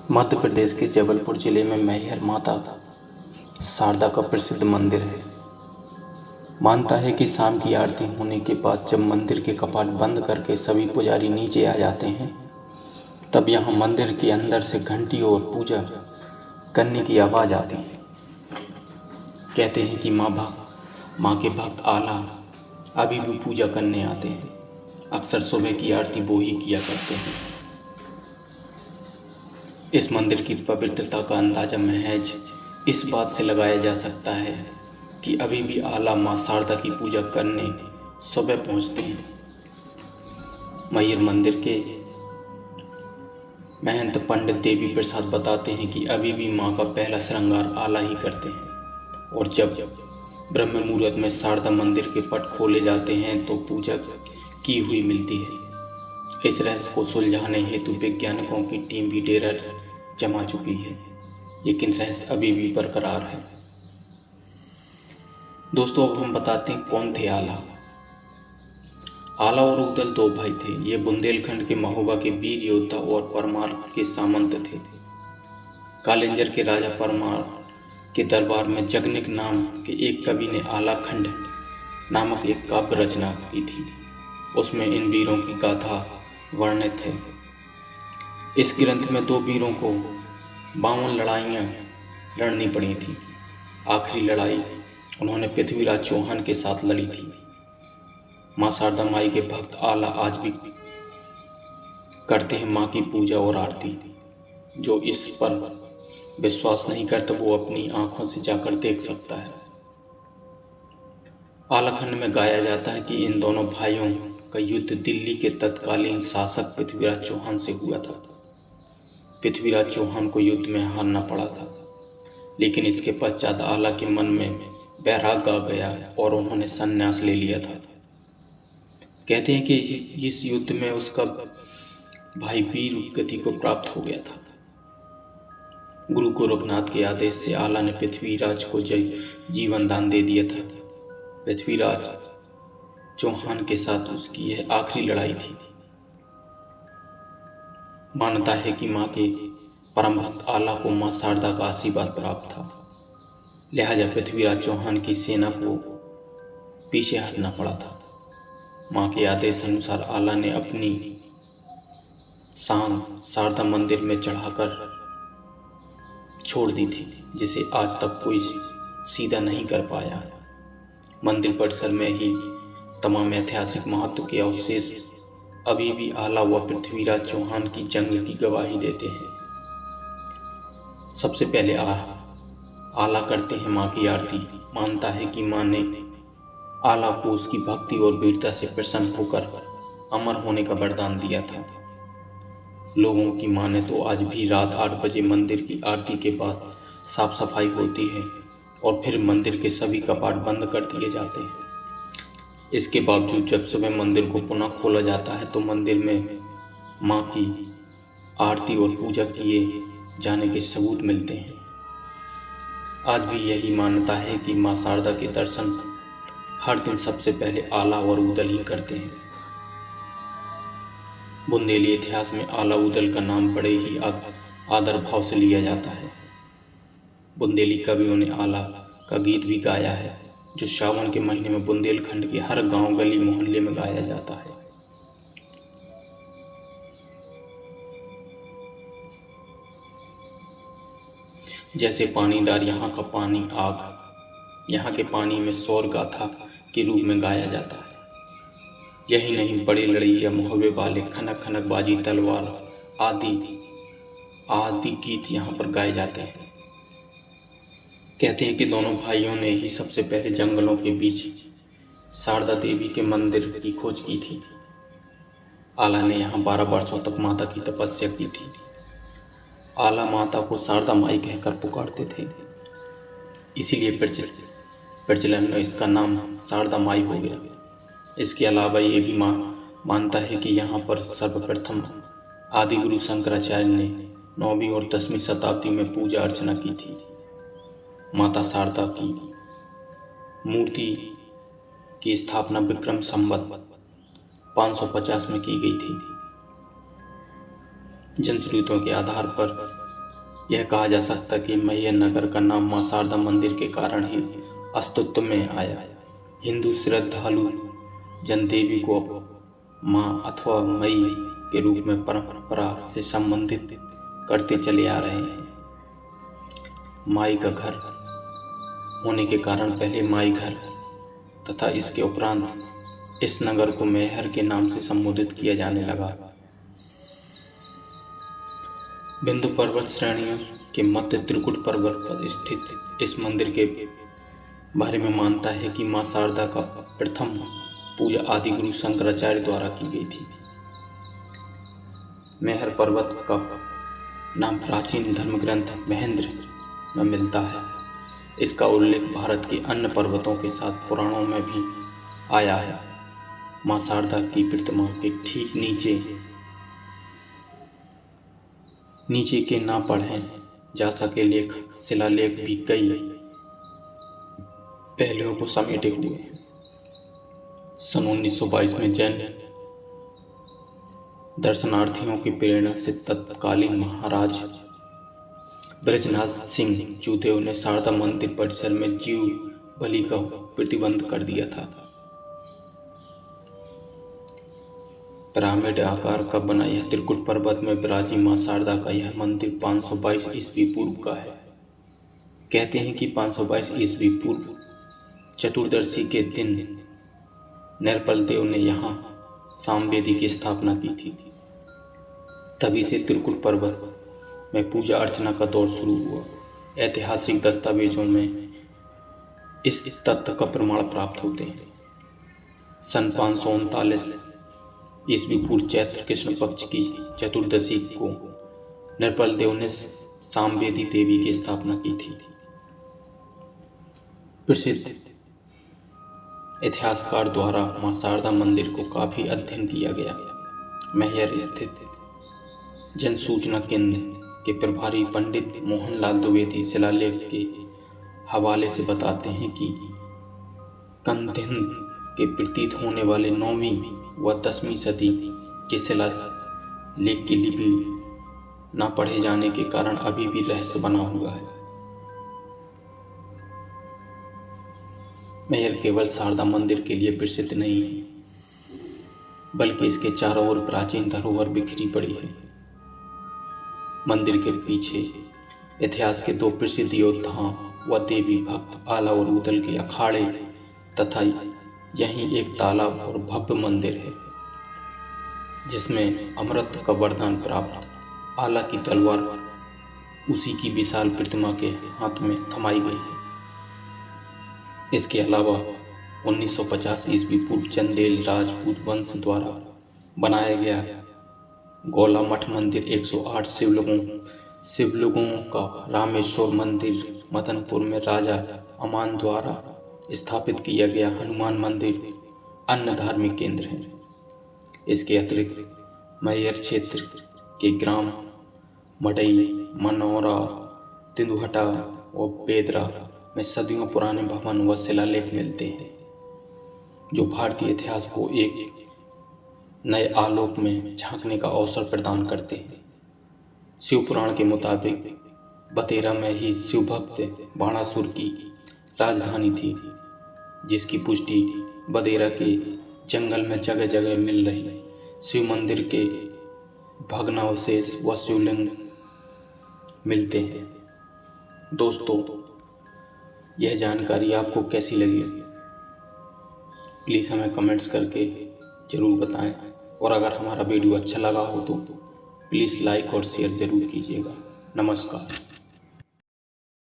मध्य प्रदेश के जबलपुर जिले में मैहर माता शारदा का प्रसिद्ध मंदिर है। मानता है कि शाम की आरती होने के बाद जब मंदिर के कपाट बंद करके सभी पुजारी नीचे आ जाते हैं, तब यहाँ मंदिर के अंदर से घंटी और पूजा करने की आवाज़ आती है। कहते हैं कि माँ के भक्त आला अभी भी पूजा करने आते हैं। अक्सर सुबह की आरती वो ही किया करते हैं। इस मंदिर की पवित्रता का अंदाजा महज इस बात से लगाया जा सकता है कि अभी भी आला माँ शारदा की पूजा करने सुबह पहुँचते हैं। मैहर मंदिर के महंत पंडित देवी प्रसाद बताते हैं कि अभी भी माँ का पहला श्रृंगार आला ही करते हैं, और जब ब्रह्म मुहूर्त में शारदा मंदिर के पट खोले जाते हैं तो पूजा की हुई मिलती है। इस रहस्य को सुलझाने हेतु वैज्ञानिकों की टीम भी डेरा जमा चुकी है, लेकिन रहस्य अभी भी बरकरार है। दोस्तों, अब हम बताते हैं कौन थे आला। आला और उदल दो भाई थे। ये बुंदेलखंड के महोबा के वीर योद्धा और परमार के सामंत थे। कालिंजर के राजा परमार के दरबार में जगनिक नाम के एक कवि ने आला खंड नामक एक काव्य रचना की थी। उसमें इन वीरों की गाथा वर्णित है। इस ग्रंथ में दो वीरों को 52 लड़ाइयाँ लड़नी पड़ी थी। आखिरी लड़ाई उन्होंने पृथ्वीराज चौहान के साथ लड़ी थी। माँ शारदा माई के भक्त आला आज भी करते हैं माँ की पूजा और आरती। जो इस पर विश्वास नहीं करता वो अपनी आंखों से जाकर देख सकता है। आलाखंड में गाया जाता है कि इन दोनों भाइयों का युद्ध दिल्ली के तत्कालीन शासक पृथ्वीराज चौहान से हुआ था। पृथ्वीराज चौहान को युद्ध में हारना पड़ा था, लेकिन इसके पश्चात आला के मन में वैराग्य आ गया और उन्होंने संन्यास ले लिया था। कहते हैं कि इस युद्ध में उसका भाई वीर गति को प्राप्त हो गया था। गुरु गोरखनाथ के आदेश से आला ने पृथ्वीराज को जीवन दान दे दिया था। पृथ्वीराज चौहान के साथ उसकी यह आखिरी लड़ाई थी। मानता है कि माँ के परम भक्त आला को माँ शारदा का आशीर्वाद प्राप्त था, लिहाजा पृथ्वीराज चौहान की सेना को पीछे हटना पड़ा था। माँ के आदेश अनुसार आला ने अपनी शान शारदा मंदिर में चढ़ाकर छोड़ दी थी, जिसे आज तक कोई सीधा नहीं कर पाया। मंदिर परिसर में ही तमाम ऐतिहासिक महत्व के अवशेष अभी भी आला व पृथ्वीराज चौहान की जंग की गवाही देते हैं। सबसे पहले आला करते हैं माँ की आरती। मानता है कि माँ ने आला को उसकी भक्ति और वीरता से प्रसन्न होकर अमर होने का वरदान दिया था। लोगों की माने तो आज भी रात 8 बजे मंदिर की आरती के बाद साफ सफाई होती है और फिर मंदिर के सभी कपाट बंद कर दिए जाते हैं। इसके बावजूद जब सुबह मंदिर को पुनः खोला जाता है तो मंदिर में माँ की आरती और पूजा किए जाने के सबूत मिलते हैं। आज भी यही मान्यता है कि माँ शारदा के दर्शन हर दिन सबसे पहले आला और उदल ही करते हैं। बुंदेली इतिहास में आला उदल का नाम बड़े ही आदर भाव से लिया जाता है। बुंदेली कवियों ने आला का गीत भी गाया है, जो सावन के महीने में बुंदेलखंड के हर गांव गली मोहल्ले में गाया जाता है। जैसे पानीदार यहाँ का पानी आग, यहाँ के पानी में सौर गाथा के रूप में गाया जाता है। यही नहीं, बड़े लड़ैया मुहावरे वाले खनक खनक बाजी तलवार आदि गीत यहाँ पर गाए जाते हैं। कहते हैं कि दोनों भाइयों ने ही सबसे पहले जंगलों के बीच शारदा देवी के मंदिर की खोज की थी। आला ने यहाँ 12 वर्षों तक माता की तपस्या की थी। आला माता को शारदा माई कहकर पुकारते थे, इसीलिए प्रचलन में इसका नाम शारदा माई हो गया। इसके अलावा ये भी मानता है कि यहाँ पर सर्वप्रथम आदि गुरु शंकराचार्य ने 9वीं और 10वीं शताब्दी में पूजा अर्चना की थी। माता शारदा की मूर्ति की स्थापना विक्रम संवत 550 में की गई थी। जनश्रुतियों के आधार पर यह कहा जा सकता है कि मैहर नगर का नाम मां शारदा मंदिर के कारण ही अस्तित्व में आया। हिंदू श्रद्धालु जन देवी को मां अथवा मई के रूप में परंपरा से संबंधित करते चले आ रहे हैं। माई का घर होने के कारण पहले माई घर तथा इसके उपरांत इस नगर को मैहर के नाम से संबोधित किया जाने लगा। बिंदु पर्वत श्रेणियों के मध्य त्रिकुट पर्वत पर स्थित इस मंदिर के बारे में मानता है कि मां शारदा का प्रथम पूजा आदि गुरु शंकराचार्य द्वारा की गई थी। मैहर पर्वत का नाम प्राचीन धर्म ग्रंथ महेंद्र में मिलता है। इसका उल्लेख भारत के अन्य पर्वतों के साथ पुराणों में भी आया है। मां शारदा की प्रतिमा के ठीक नीचे के ना पढ़े जा सके शिलालेख भी कई पहलुओं को समेटे हुए हैं। सन 1922 में जैन दर्शनार्थियों की प्रेरणा से तत्कालीन महाराज ब्रजनाथ सिंह जूदेव ने शारदा मंदिर परिसर में जीव बलि का प्रतिबंध कर दिया था। पिरामिड आकार का बना यह त्रिकुट पर्वत में विराजी मां शारदा का यह मंदिर 522 ईस्वी पूर्व का है। कहते हैं कि 522 ईस्वी पूर्व चतुर्दशी के दिन नरपल देव ने यहाँ सामवेदी की स्थापना की थी। तभी से त्रिकुट पर्वत में पूजा अर्चना का दौर शुरू हुआ। ऐतिहासिक दस्तावेजों में इस तथ्य का प्रमाण प्राप्त होते हैं। सन 539 ईस्वी पूर्व चैत्र कृष्ण पक्ष की चतुर्दशी को नरपल देव ने सामवेदी देवी की स्थापना की थी। प्रसिद्ध इतिहासकार द्वारा मां शारदा मंदिर को काफी अध्ययन किया गया। मैहर स्थित जन सूचना केंद्र के प्रभारी पंडित मोहनलाल द्विवेदी शिलालेख के हवाले से बताते हैं कि कंधिन के प्रतीत होने वाले 9वीं व 10वीं सदी के शिलालेख की लिपि न पढ़े जाने के कारण अभी भी रहस्य बना हुआ है। मैहर केवल शारदा मंदिर के लिए प्रसिद्ध नहीं है, बल्कि इसके चारों ओर प्राचीन धरोहर बिखरी पड़ी है। मंदिर के पीछे इतिहास के 2 प्रसिद्ध योद्धाओं व देवी भक्त आला और उदल के अखाड़े तथा यहीं एक तालाब और भव्य मंदिर है जिसमें अमृत का वरदान प्राप्त आला की तलवार उसी की विशाल प्रतिमा के हाथ में थमाई गई है। इसके अलावा 1950 ईस्वी पूर्व चंदेल राजपूत वंश द्वारा बनाया गया गौला मठ मंदिर 108 शिवलिंगों का रामेश्वर मंदिर मदनपुर में राजा अमान द्वारा स्थापित किया गया हनुमान मंदिर अन्य धार्मिक केंद्र हैं। इसके अतिरिक्त मैहर क्षेत्र के ग्राम मडई, मनौरा, तिंदुहटा और बेदरा में सदियों पुराने भवन व शिलालेख मिलते हैं जो भारतीय इतिहास को एक नए आलोक में झांकने का अवसर प्रदान करते हैं। शिव पुराण के मुताबिक बतेरा में ही शिव भक्त बाणासुर की राजधानी थी, जिसकी पुष्टि बदेरा के जंगल में जगह जगह मिल रही शिव मंदिर के भग्नावशेष व शिवलिंग मिलते हैं। दोस्तों, यह जानकारी आपको कैसी लगी प्लीज़ हमें कमेंट्स करके ज़रूर बताएं, और अगर हमारा वीडियो अच्छा लगा हो तो प्लीज़ लाइक और शेयर ज़रूर कीजिएगा। नमस्कार।